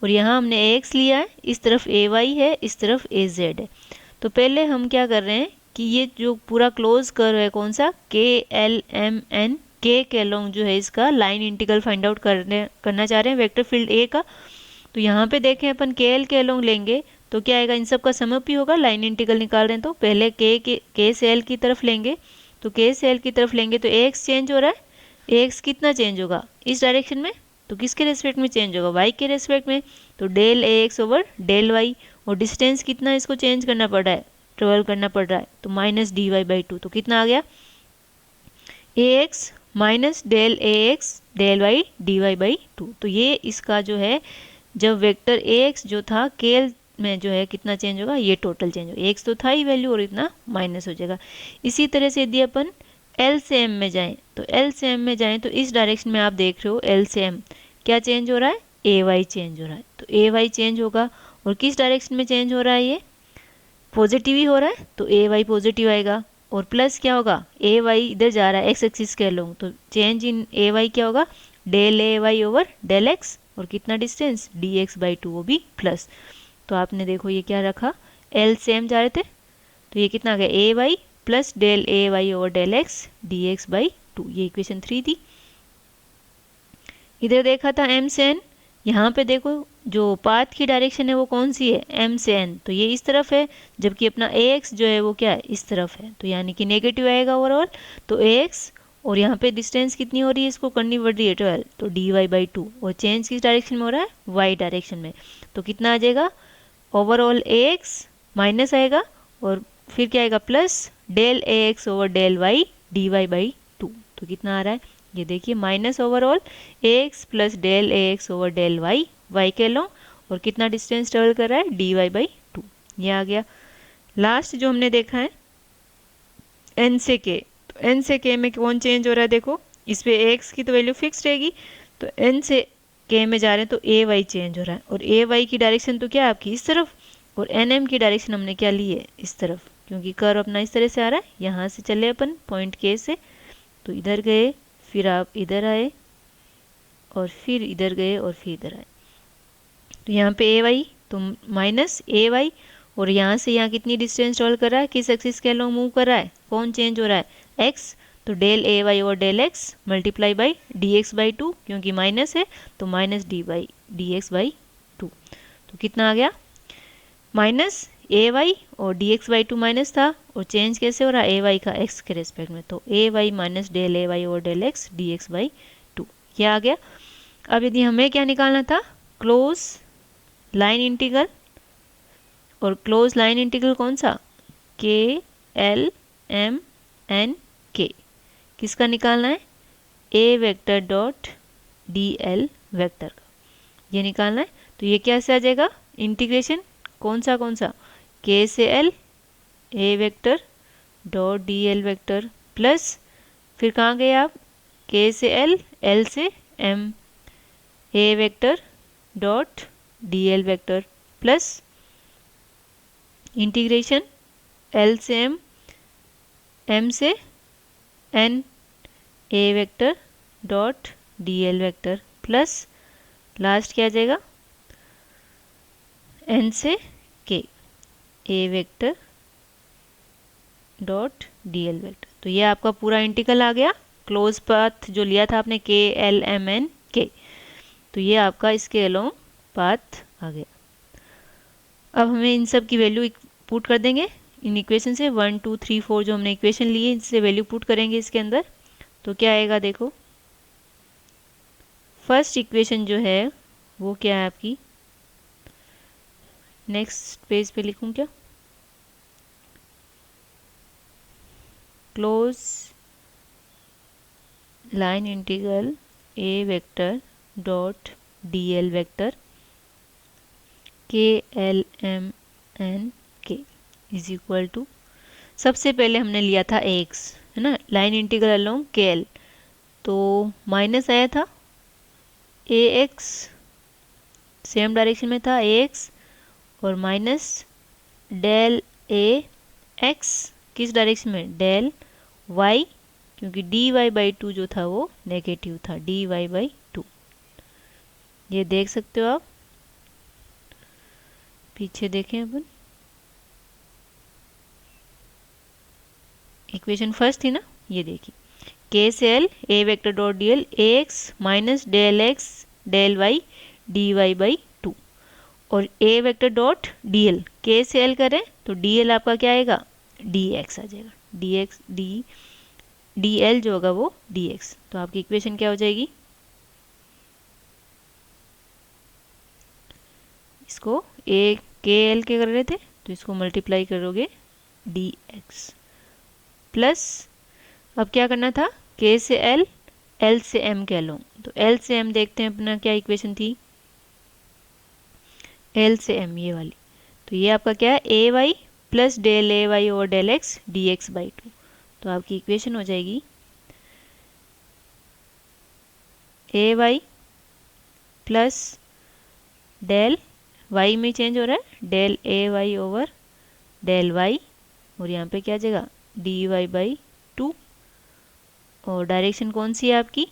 और यहाँ हमने ax लिया है, इस तरफ ay है, इस तरफ az है। तो पहले हम क्या कर रहे हैं कि ये जो पूरा क्लोज कर्व है कौन सा, KLMN, के अलोंग जो है इसका लाइन इंटीग्रल फाइंड आउट करना चाह रहे हैं वेक्टर फील्ड A का। तो यहाँ पे देखें अपन KL के अलोंग लेंगे तो क्या आएगा, इन सब का सम अप ही होगा, लाइन इंटीग्रल निकाल रहे हैं तो पहले K से L की तरफ लेंगे। तो K से L की तरफ लेंगे तो AX चेंज हो रहा है, AX कितना चेंज होगा, इस डायरेक्शन में, तो किसके रेस्पेक्ट में चेंज होगा, y के रेस्पेक्ट में, तो del AX over del y। और डिस्टेंस कितना इसको चेंज करना पड़ रहा है, ट्रेवल करना पड़ रहा है, तो माइनस dy/2। तो कितना आ गया, AX minus del AX del y dy/2। तो ये इसका जो है, जब वेक्टर AX जो था KL में जो है कितना चेंज होगा, ये टोटल चेंज होगा, AX तो था ही वैल्यू और इतना माइनस हो जाएगा। इसी तरह से यदि अपन L से M में जाएं, तो L से M में जाएं तो इस डायरेक्शन में आप देख रहे हो L से M क्या चेंज हो रहा है, AY चेंज हो रहा है। तो AY चेंज होगा और किस डायरेक्शन में चेंज हो रहा है, ये पॉजिटिव ही हो रहा है, तो AY पॉजिटिव आएगा। और प्लस क्या होगा, AY इधर जा रहा है x एक्सिस के अलोंग, तो चेंज इन AY क्या होगा, del AY over del x, और कितना डिस्टेंस dx/2, वो भी प्लस। तो आपने देखो ये क्या रखा, L से M जा रहे थे तो ये कितना आ गया, AY plus del AY over del x dx/2, ये इक्वेशन 3 थी। इधर देखा था M से N, यहाँ पे देखो जो पाथ की डायरेक्शन है वो कौन सी है, M से N, तो ये इस तरफ है, जबकि अपना AX जो है वो क्या है, इस तरफ है, तो यानी कि नेगेटिव आएगा ओवरऑल। तो AX और यहाँ पे डिस्टेंस कितनी हो रही है, इसको करनी पड़ रही है 12, तो dy/2, और चेंज किस डायरेक्शन में हो रहा है, y डायरेक्शन में। तो कितना आ जाएगा, ओवरऑल AX माइनस आएगा और फिर क्या आएगा, plus del AX over del y dy/2। तो कितना आ रहा है, ये देखिए minus overall AX plus del AX over del y के लो, और कितना डिस्टेंस ट्रेवल कर रहा है, dy/2, ये आ गया। लास्ट जो हमने देखा है n से k, तो n से k में कौन चेंज हो रहा है, देखो इस पे AX की तो वैल्यू फिक्स रहेगी, तो n से k में जा रहे हैं तो AY चेंज हो रहा है, और AY की डायरेक्शन तो क्या है आपकी इस तरफ, और NM की डायरेक्शन हमने क्या ली है, इस तरफ, क्योंकि कर्व अपना इस तरह से आ रहा है, यहाँ से चले अपन पॉइंट K से, तो इधर गए, फिर आप इधर आए, और फिर इधर गए, और फिर इधर आए। तो यहाँ पे AY तो माइनस AY, और यहाँ से यहाँ कितनी डिस्टेंस ट्रेवल कर रहा है, किस एक्सिस के अलोंग मूव कर रहा है, कौन चेंज हो रहा है, x, तो del AY over del x multiply by dx/2, क्योंकि माइनस है तो माइनस dx/2। तो कितना आ गया, माइनस AY और dx/2 माइनस था, और चेंज कैसे हो रहा है AY का x के रेस्पेक्ट में, तो AY minus del AY over del x dx/2, ये आ गया। अब यदि हमें क्या निकालना था, क्लोज लाइन इंटीग्रल, और क्लोज लाइन इंटीग्रल कौन सा, KLMNK, किसका निकालना है, A vector dot DL vector का, ये निकालना है। तो ये कैसे आ जाएगा, इंटीग्रेशन कौन सा K से L A vector dot DL vector, plus फिर कहाँ गए आप, K से L, L से M A vector dot DL vector, plus integration L से M, M से N A vector dot DL vector, plus last क्या आ जाएगा, N से K A vector dot DL vector. तो ये आपका पूरा इंटीग्रल आ गया, क्लोज पाथ जो लिया था आपने KLMNK, तो ये आपका इसके अलोंग पाथ आ गया। अब हमें इन सब की वैल्यू पुट कर देंगे इन इक्वेशन से, 1 2 3 4 जो हमने इक्वेशन ली है इससे वैल्यू पुट करेंगे इसके अंदर, तो क्या आएगा, देखो फर्स्ट इक्वेशन जो है वो क्या है आपकी, नेक्स्ट पेज पे लिखूं क्या, close line integral A vector dot DL vector KLMNK is equal to, सबसे पहले हमने लिया था AX है ना, लाइन इंटीग्रल अलोंग KL, तो माइनस आया था AX, सेम डायरेक्शन में था AX, और माइनस डेल AX किस डायरेक्शन में, डेल Y, क्योंकि dy/2 जो था वो नेगेटिव था, dy/2, ये देख सकते हो आप। पीछे देखें अपन, इक्वेशन फर्स्ट थी ना, ये देखिए के से L A vector dot D L A X minus del X del Y D Y by two, और A vector dot D L K से एल करें तो डी एल आपका क्या आएगा, डी एक्स आ जाएगा, डी एक्स डी एल जो होगा वो डी एक्स। तो आपकी इक्वेशन क्या हो जाएगी, इसको ए के एल के कर रहे थे तो इसको मल्टीप्लाई करोगे डी एक्स प्लस, अब क्या करना था, के से एल एल से एम कह लो, तो एल से एम देखते हैं अपना क्या इक्वेशन थी, एल से एम ये वाली, तो ये आपका क्या है A Y plus del A Y over del X D X by two. तो आपकी इक्वेशन हो जाएगी A Y plus del Y में चेंज हो रहा है del A Y over del Y, और यहाँ पे क्या आ जाएगा डी वाई बाई टू, और डायरेक्शन कौन सी है आपकी,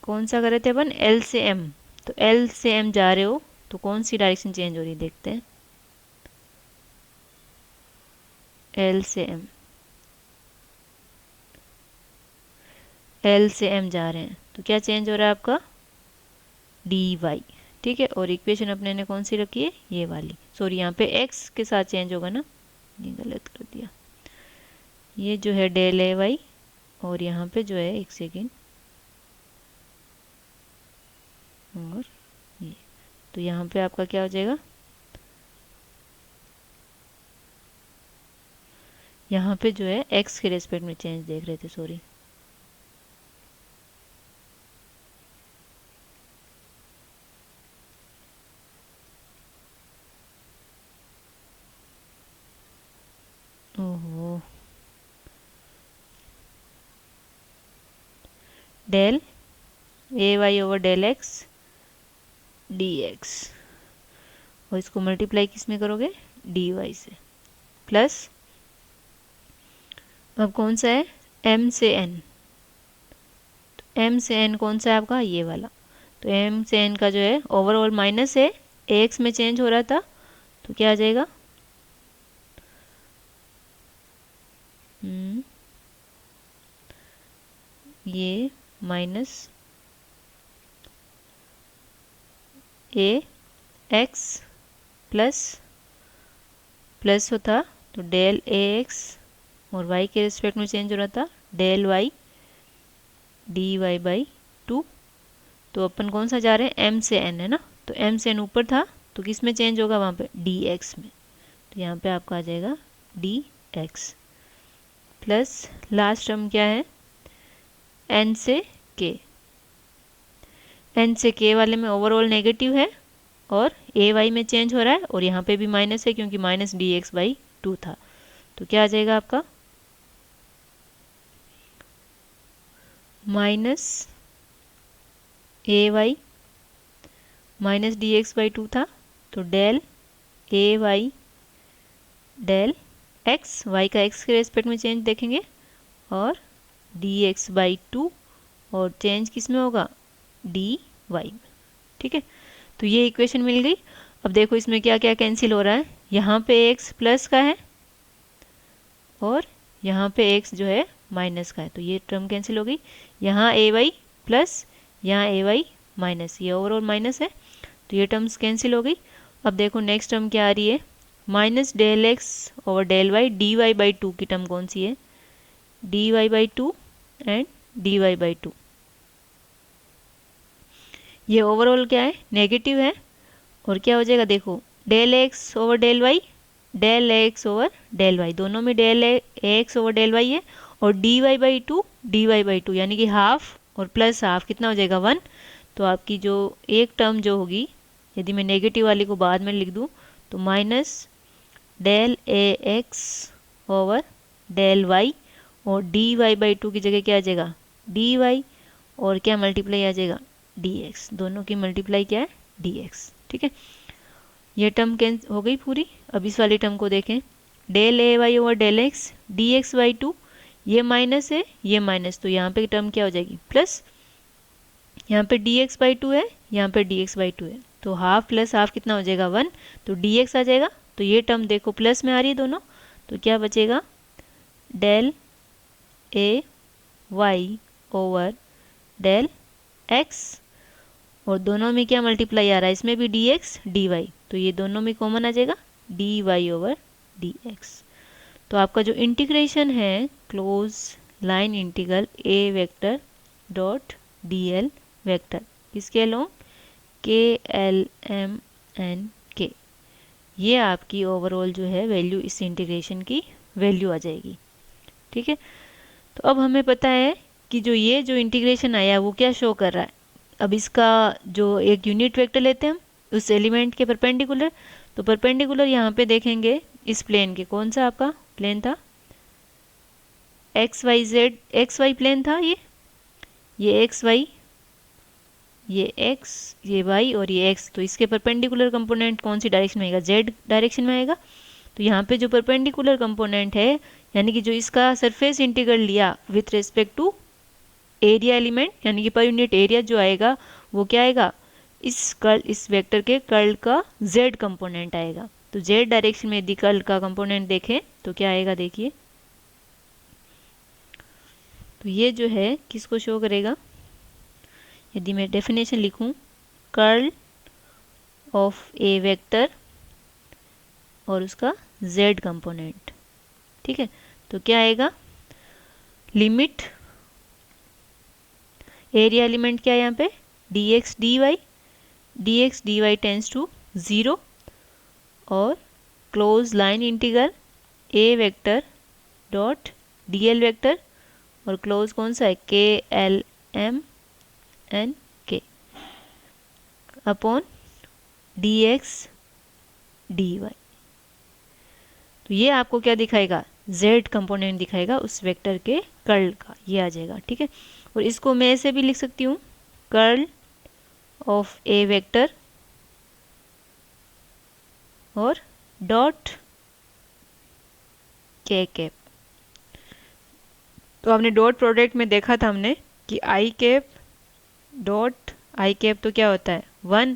कौन सा कर रहे थे अपन, एल से एम, तो एल से एम जा रहे हो तो कौन सी डायरेक्शन चेंज हो रही है देखते हैं, एल से एम, एल से एम जा रहे हैं तो क्या चेंज हो रहा है आपका डी वाई, ठीक है। और इक्वेशन अपने ने कौन सी रखी है, ये वाली, सॉरी यहाँ पे एक्स के साथ चेंज होगा ना, ये गलत कर दिया, ये जो है डेल ए वाई, और यहाँ पे जो है एक सेकेंड, और ये, तो यहाँ पे आपका क्या हो जाएगा, यहाँ पे जो है एक्स के रेस्पेक्ट में चेंज देख रहे थे, सॉरी, ओहो, del A Y over del X D X, और इसको मल्टीप्लाई किस में करोगे डी वाई से, प्लस अब कौन सा है एम से एन, तो एम से एन कौन सा है आपका ये वाला, तो एम से एन का जो है ओवरऑल माइनस है, एक्स में चेंज हो रहा था तो क्या आ जाएगा, ये minus A X plus plus होता तो डेल ए एक्स, और y के रिस्पेक्ट में चेंज हो रहा था del Y D Y by two, तो अपन कौन सा जा रहे हैं m से n है ना, तो m से n ऊपर था तो किस में चेंज होगा वहाँ पे dx में, तो यहाँ पे आपका आ जाएगा dx प्लस लास्ट टर्म क्या है n से k, n से k वाले में ओवरऑल नेगेटिव है और ए वाई में चेंज हो रहा है, और यहाँ पे भी माइनस है क्योंकि minus D X by two था, तो क्या आ जाएगा आपका minus A Y minus D X by two था, तो del A Y del X, Y का एक्स के रेस्पेक्ट में चेंज देखेंगे, और डी एक्स बाई टू, और चेंज किस में होगा डी वाई में, ठीक है। तो ये इक्वेशन मिल गई। अब देखो इसमें क्या क्या कैंसिल हो रहा है, यहाँ पे x प्लस का है और यहाँ पे x जो है माइनस का है, तो ये टर्म कैंसिल हो गई, यहाँ ए वाई प्लस यहाँ ए वाई माइनस, ये ओवरऑल माइनस है तो ये टर्म्स कैंसिल हो गई। अब देखो नेक्स्ट टर्म क्या आ रही है, minus del X over del Y D Y by two की टर्म कौन सी है, D Y by two and D Y by two, ये ओवरऑल क्या है नेगेटिव है, और क्या हो जाएगा देखो del X over del Y, del X over del Y, दोनों में del X over del Y है, और डी वाई बाई टू यानी कि हाफ और प्लस हाफ कितना हो जाएगा 1, तो आपकी जो एक टर्म जो होगी, यदि मैं नेगेटिव वाली को बाद में लिख दूँ तो minus del A x over del Y, और डी वाई बाई टू की जगह क्या आ जाएगा डी वाई, और क्या मल्टीप्लाई आ जाएगा डी एक्स, दोनों की मल्टीप्लाई क्या है डी एक्स, ठीक है। ये टर्म कैंसिल हो गई पूरी। अब इस वाली टर्म को देखें, del A Y over del X D X by two, ये माइनस है ये माइनस, तो यहाँ पे टर्म क्या हो जाएगी प्लस, यहाँ पे डी एक्स बाई टू है यहाँ पे डी एक्स बाई टू है, तो हाफ प्लस हाफ कितना हो जाएगा 1, तो dx आ जाएगा। तो ये टर्म देखो प्लस में आ रही है दोनों, तो क्या बचेगा del A Y over del X, और दोनों में क्या मल्टीप्लाई आ रहा है, इसमें भी dx dy, तो ये दोनों में कॉमन आ जाएगा dy ओवर dx। तो आपका जो इंटीग्रेशन है क्लोज लाइन इंटीग्रल ए वेक्टर डॉट dl वेक्टर किसके अलोंग के एल एम एन के, ये आपकी ओवरऑल जो है वैल्यू इस इंटीग्रेशन की वैल्यू आ जाएगी। ठीक है, तो अब हमें पता है कि जो ये जो इंटीग्रेशन आया वो क्या शो कर रहा है। अब इसका जो एक यूनिट वेक्टर लेते हैं हम उस एलिमेंट के परपेंडिकुलर, तो परपेंडिकुलर यहाँ पे देखेंगे इस प्लेन के, कौन सा आपका प्लेन था, X Y Z, X Y plane था ये एक्स वाई, ये x, ये y और ये x, तो इसके परपेंडिकुलर कंपोनेंट कौन सी डायरेक्शन में आएगा, z डायरेक्शन में आएगा। तो यहाँ पे जो परपेंडिकुलर कंपोनेंट है यानी कि जो इसका सरफेस इंटीग्रल लिया with respect to area element, यानी कि पर यूनिट एरिया जो आएगा वो क्या आएगा, इस वेक्टर के कर्ल का z कंपोनेंट आएगा। तो z डायरेक्शन में यदि कर्ल का कंपोनेंट देखें तो क्या आएगा, देखिए तो ये जो है किसको शो करेगा, यदि मैं डेफिनेशन लिखूं कर्ल ऑफ ए वेक्टर और उसका z कंपोनेंट, ठीक है, तो क्या आएगा, लिमिट एरिया एलिमेंट क्या है यहाँ पे dx dy टेंस टू 0 और क्लोज लाइन इंटीग्रल ए वेक्टर डॉट dl वेक्टर और क्लोज कौन सा है के एल एम एन के अपॉन dx dy। तो ये आपको क्या दिखाएगा, z कंपोनेंट दिखाएगा उस वेक्टर के कर्ल का, ये आ जाएगा। ठीक है, और इसको मैं ऐसे भी लिख सकती हूँ कर्ल ऑफ ए वेक्टर और डॉट के कैप। तो आपने डॉट प्रोडक्ट में देखा था हमने कि आई कैप डॉट आई कैप तो क्या होता है 1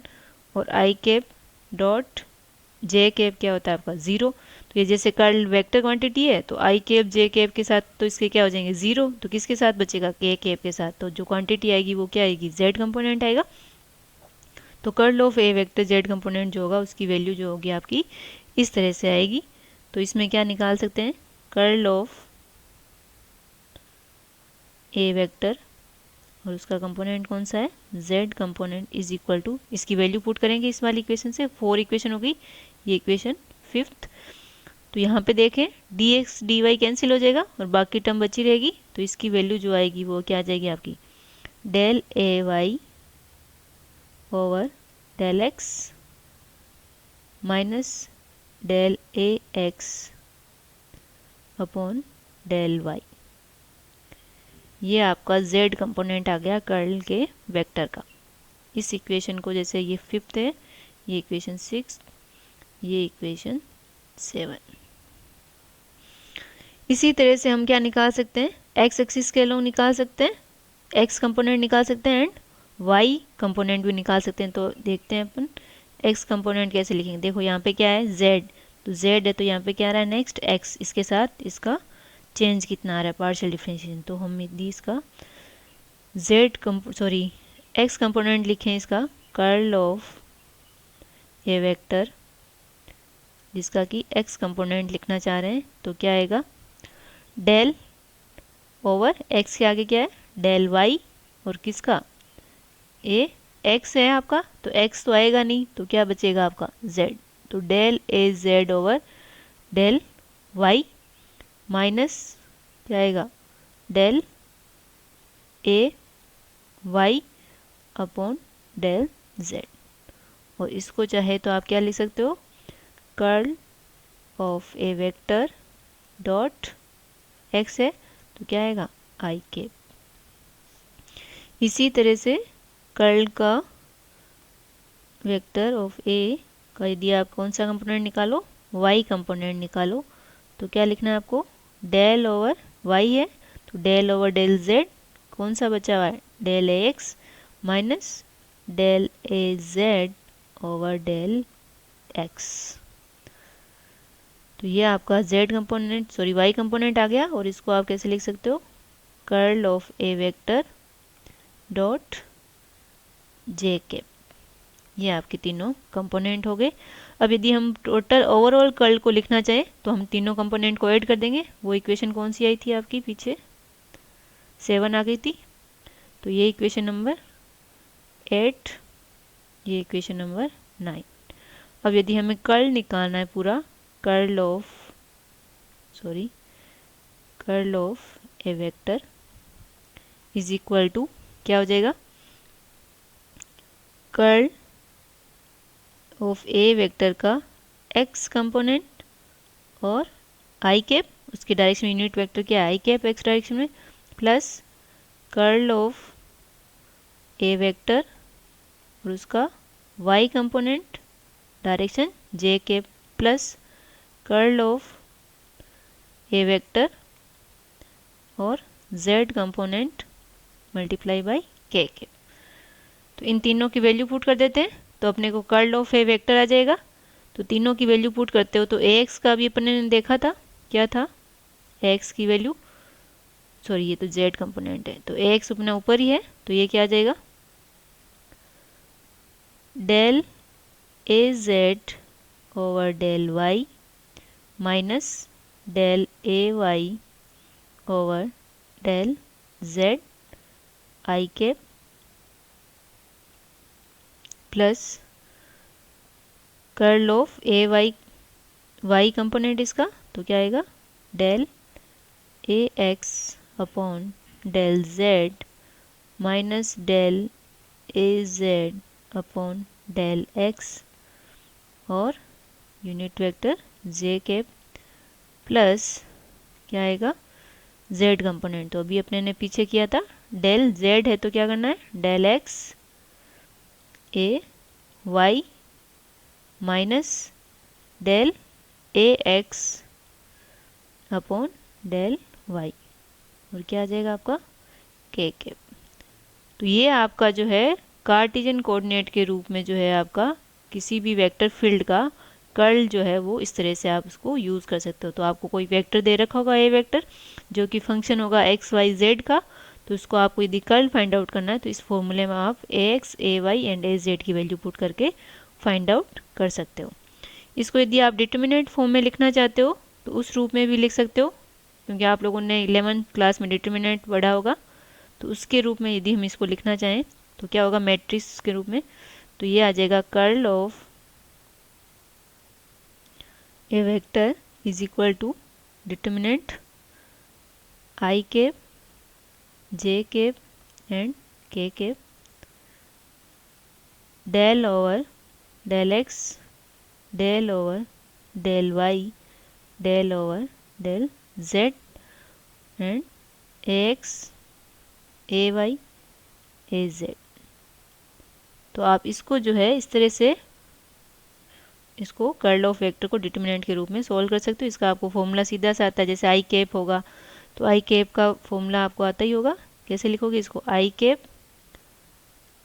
और I cap dot J cap क्या होता है आपका 0। तो ये जैसे कर्ल वेक्टर क्वांटिटी है तो आई कैप जे कैप के साथ तो इसके क्या हो जाएंगे 0, तो किसके साथ बचेगा के कैप के साथ, तो जो क्वांटिटी आएगी वो क्या आएगी z कंपोनेंट आएगा। तो curl of A vector z component जो होगा उसकी वैल्यू जो होगी आपकी इस तरह से आएगी। तो इसमें क्या निकाल सकते हैं, कर्ल ऑफ ए वेक्टर और उसका कंपोनेंट कौन सा है z component is equal to, इसकी वैल्यू पुट करेंगे इस वाली इक्वेशन से, 4 इक्वेशन हो गई, ये इक्वेशन 5th। तो यहाँ पे देखें dx dy कैंसिल हो जाएगा और बाकी टर्म बची रहेगी, तो इसकी वैल्यू जो आएगी वो क्या आ जाएगी आपकी del A Y over del X minus del A X upon del Y. ये आपका z कंपोनेंट आ गया कर्ल के वेक्टर का। इस इक्वेशन को जैसे ये 5th है, ये इक्वेशन 6, ये इक्वेशन 7। इसी तरह से हम क्या निकाल सकते हैं, x एक्सिस के अलोंग निकाल सकते हैं, x कंपोनेंट निकाल सकते हैं एंड y कंपोनेंट भी निकाल सकते हैं। तो देखते हैं अपन x कंपोनेंट कैसे लिखेंगे। देखो यहाँ पे क्या है z, तो z है तो यहाँ पे क्या आ रहा है नेक्स्ट x, इसके साथ इसका चेंज कितना आ रहा है पार्शियल डिफरेंशिएशन, तो हम यदि इसका x कंपोनेंट लिखें इसका कर्ल ऑफ ए वेक्टर जिसका कि x कंपोनेंट लिखना चाह रहे हैं, तो क्या आएगा डेल ओवर x के आगे क्या है डेल y और किसका a x है आपका, तो x तो आएगा नहीं तो क्या बचेगा आपका z, तो del a z over del y minus क्या आएगा del a y upon del z। और इसको चाहे तो आप क्या लिख सकते हो curl of A vector dot x है तो क्या आएगा आई कैप। इसी तरह से कर्ल का वेक्टर ऑफ ए का यदि आप कौन सा कंपोनेंट निकालो y कंपोनेंट निकालो, तो क्या लिखना है आपको डेल ओवर y है तो डेल ओवर डेल z, कौन सा बचा हुआ है del A X minus del A Z over del X. तो ये आपका z component sorry y component आ गया, और इसको आप कैसे लिख सकते हो, curl of A vector dot J cap. ये आपके तीनों कंपोनेंट हो गए। अब यदि हम टोटल ओवरऑल कर्ल को लिखना चाहें तो हम तीनों कंपोनेंट को ऐड कर देंगे। वो इक्वेशन कौन सी आई थी आपकी पीछे, 7 आ गई थी। तो ये इक्वेशन नंबर 8, ये इक्वेशन नंबर 9। अब यदि हमें कर्ल निकालना है पूरा, curl of A vector is equal to क्या हो जाएगा, कर्ल ऑफ ए वेक्टर का एक्स कंपोनेंट और आई कैप, उसकी डायरेक्शन यूनिट वेक्टर क्या है आई कैप एक्स डायरेक्शन में, plus curl of A vector और उसका Y component direction J cap, plus curl of A vector और z component multiply by K cap. तो इन तीनों की वैल्यू पुट कर देते हैं, तो अपने को कर्ल ऑफ ए वेक्टर आ जाएगा। तो तीनों की वैल्यू पुट करते हो तो ax का भी अपने ने देखा था, क्या था ax की वैल्यू, सॉरी ये तो z कंपोनेंट है, तो ax अपना ऊपर ही है, तो ये क्या आ जाएगा, del A Z over del Y minus del A Y over del Z I cap plus curl of A Y component इसका, तो क्या आएगा, del A X upon del Z minus del A Z upon del X और unit vector J cap plus क्या आएगा, z component. तो अभी अपने ने पीछे किया था, डेल z है तो क्या करना है, del x A Y minus del A X upon del Y, और क्या आ जाएगा आपका के कैप। तो ये आपका जो है कार्टेशियन कोऑर्डिनेट के रूप में जो है आपका किसी भी वेक्टर फील्ड का कर्ल जो है वो इस तरह से आप उसको यूज़ कर सकते हो। तो आपको कोई वेक्टर दे रखा होगा ए वेक्टर जो कि फंक्शन होगा एक्स वाई जेड का, तो उसको आपको यदि कर्ल फाइंड आउट करना है तो इस फॉर्मूले में आप A X A Y and A Z की वैल्यू पुट करके फाइंड आउट कर सकते हो। इसको यदि आप डिटर्मिनेंट फॉर्म में लिखना चाहते हो तो उस रूप में भी लिख सकते हो, क्योंकि आप लोगों ने 11th क्लास में डिटर्मिनेंट पढ़ा होगा। तो उसके रूप में यदि हम इसको लिखना चाहें तो क्या होगा, मैट्रिक्स के रूप में, तो ये आ जाएगा curl of A vector is equal to determinant I cap J cap and K cap del over del X del over del Y del over del Z and A X A Y A Z. तो आप इसको जो है इस तरह से इसको curl of vector को डिटर्मिनेंट के रूप में सोल्व कर सकते हो। इसका आपको फॉर्मूला सीधा सा आता है, जैसे आई कैप होगा तो आई कैप का फॉर्मूला आपको आता ही होगा। कैसे लिखोगे इसको, आई कैप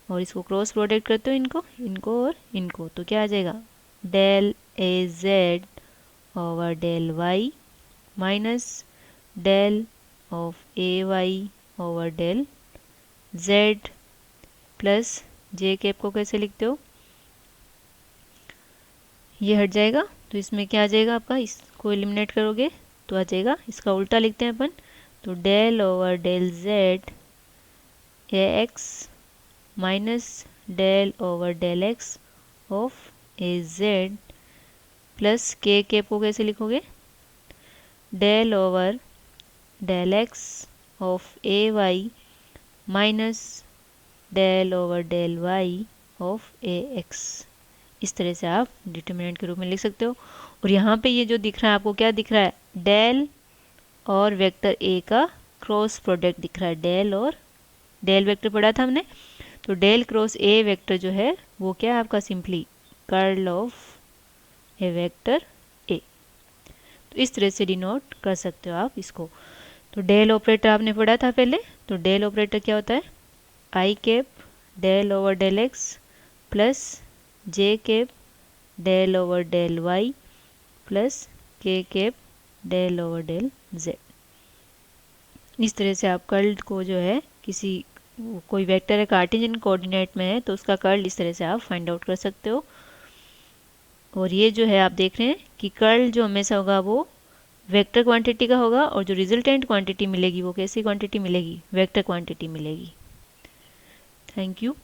और इसको क्रॉस प्रोडक्ट करते हो इनको और इनको, तो क्या आ जाएगा, del A Z over del Y minus del of A Y over del Z plus J cap को कैसे लिखते हो, ये हट जाएगा तो इसमें क्या आ जाएगा आपका, इसको एलिमिनेट करोगे तो आ जाएगा, इसका उल्टा लिखते हैं अपन, तो del over del Z A X minus del over del X of A Z plus K cap को कैसे लिखोगे, del over del X of A Y minus del over del Y of A X. इस तरह से आप determinant के रूप में लिख सकते हो। और यहाँ पे ये जो दिख रहा है आपको, क्या दिख रहा है, डेल और वेक्टर ए का क्रॉस प्रोडक्ट दिख रहा है, डेल और डेल वेक्टर पढ़ा था हमने, तो डेल क्रॉस ए वेक्टर जो है वो क्या है आपका, simply curl of A vector A. तो इस तरह से डिनोट कर सकते हो आप इसको। तो डेल ऑपरेटर आपने पढ़ा था पहले, तो डेल ऑपरेटर क्या होता है, I cap del over del X plus J cap del over del Y plus K cap del over del Z. इस तरह से आप कर्ल को जो है किसी कोई वेक्टर है कार्टेशियन कोऑर्डिनेट में है तो उसका कर्ल इस तरह से आप फाइंड आउट कर सकते हो। और ये जो है आप देख रहे हैं कि कर्ल जो हमेशा होगा वो वेक्टर क्वांटिटी का होगा और जो रिजल्टेंट क्वांटिटी मिलेगी वो कैसी क्वांटिटी मिलेगी, वेक्टर क्वांटिटी मिलेगी। Thank you.